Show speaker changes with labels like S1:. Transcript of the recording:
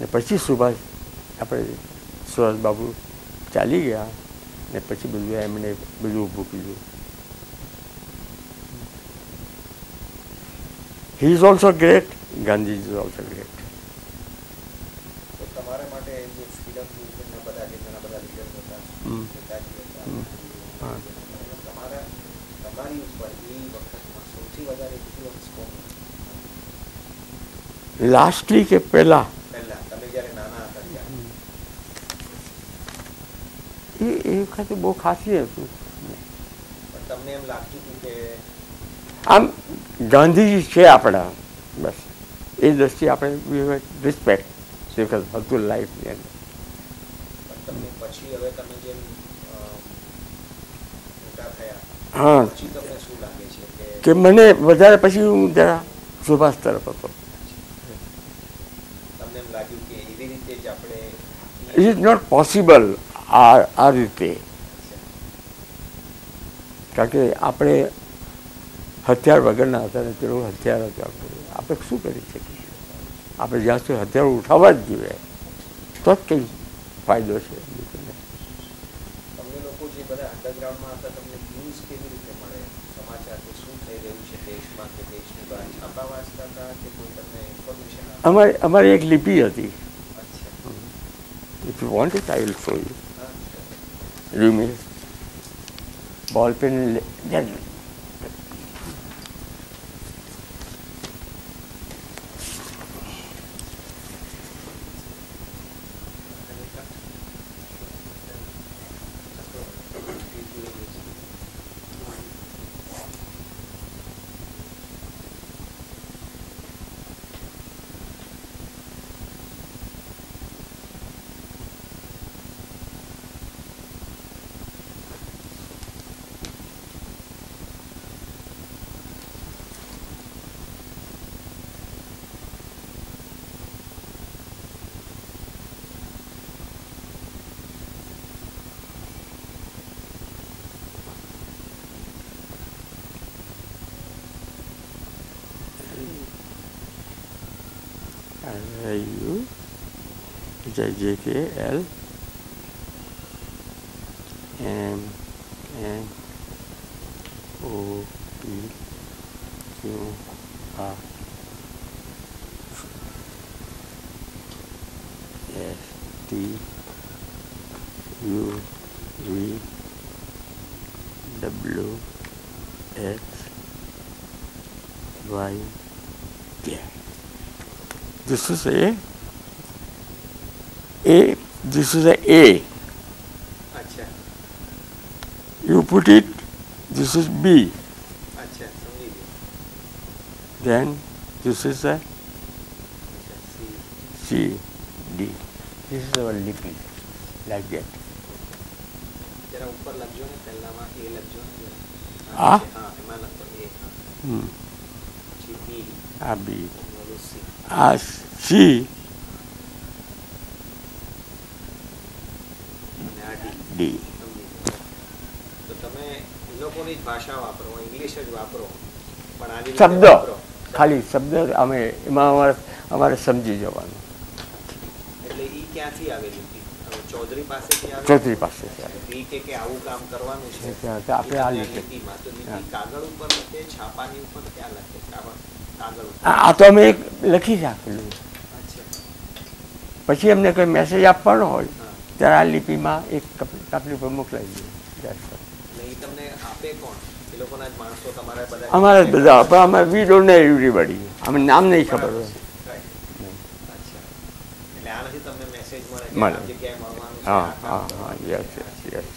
S1: ને પછી સુભાષ આપણે સુભાષબાબુ ચાલી ગયા ને પછી બધું એમણે બધું ઊભું કીધું. He is also great, Gandhiji is also great.
S2: તમારા માટે જે ફ્રીડમ મૂવમેન્ટના બધા જે ઘણા બધા લીડર્સ હતા, નેતાજી હતા, તમારી ઉપર એ વખતમાં સૌથી વધારે ઇન્ફ્લુઅન્સ કોણ?
S1: લાસ્ટલી કે પહેલા?
S2: તમે જ્યારે નાના હતા ત્યારે.
S1: એ વખતે બહુ ખાસી હતું.
S2: પણ તમને એમ લાગતું હતું કે
S1: આમ ગાંધીજી છે આપણા, બસ એ દ્રષ્ટિએ આપણે રિસ્પેક્ટ હતું લાઈફની અંદર.
S2: તમને પછી હવે તમે જેમ મોટા થયા,
S1: હા,
S2: પછી તમને શું લાગે છે
S1: કે મને વધારે પછી હું જરા સુભાષ તરફ હતો.
S2: તમને એમ લાગ્યું કે એવી રીતે જ આપણે
S1: ઇટ ઇઝ નોટ પોસિબલ આ રીતે, કારણ કે આપણે હથિયાર વગરના હતા ને પેલું હથિયાર હતું આપણે શું કરી શકીએ? આપણે જ્યાં સુધી હથિયાર ઉઠાવવા જ જોઈએ તો જ કંઈ ફાયદો છે.
S2: તમને લોકો જે બધા અંડરગ્રાઉન્ડમાં હતા તમને ન્યૂઝ કેવી રીતે મળે? સમાચાર કે શું થઈ રહ્યું છે દેશમાં કે દેશની બહાર છાપા વાંચતા હતા કે કોઈ તમને ઇન્ફોર્મેશન?
S1: અમારી એક લિપિ હતી.
S2: અચ્છા.
S1: If you want it I will show you. You mean બોલ pen JKL MNOPQR STUVWXYK. This is this is a A.
S2: Achha.
S1: You put it, this is B.
S2: Achha, samjhi gaya.
S1: Then this is a C, D. This is our lipi, like that.
S2: જરા ઉપર લખજો ને, પહેલામાં A લખજો ને.
S1: હા,
S2: એમાં લખો A. પછી B.
S1: આ B.
S2: C.
S1: આ C. D.
S2: તો તમે લોકોની જ ભાષા વાપરો, ઇંગ્લિશ જ વાપરો, પણ આવી
S1: શબ્દ ખાલી શબ્દ એમાં અમારે સમજી જવાનું.
S2: એટલે ઈ ક્યાંથી આવેલી હતી? ચૌધરી પાસેથી આવે?
S1: ચૌધરી પાસેથી આવે.
S2: ઈ કે આવું કામ કરવાનું છે
S1: આપણે આ
S2: લીટીમાં, તો લીટી કાગળ ઉપર લખે, છાપાની ઉપર ક્યાં લખે? કાગળ ઉપર.
S1: આ તો અમે લખી જ આપેલું. પછી એમને કોઈ મેસેજ આપવાનો હોય ત્યારે આ લિપિમાં એક કાપલી ઉપર મોકલાવી દઈએ.
S2: તમને આપે કોણ? એ લોકોના જ માણસો તમારા બધા?
S1: અમારા જ બધા, પણ અમે વી ડોન્ટ નો એવરીબડી, અમે નામ નહીં ખબર હોય.
S2: એટલે આનાથી તમને મેસેજ મળે
S1: મળે.
S2: જગ્યાએ મળવાનું છે.
S1: હા હા હા, યસ યસ યસ.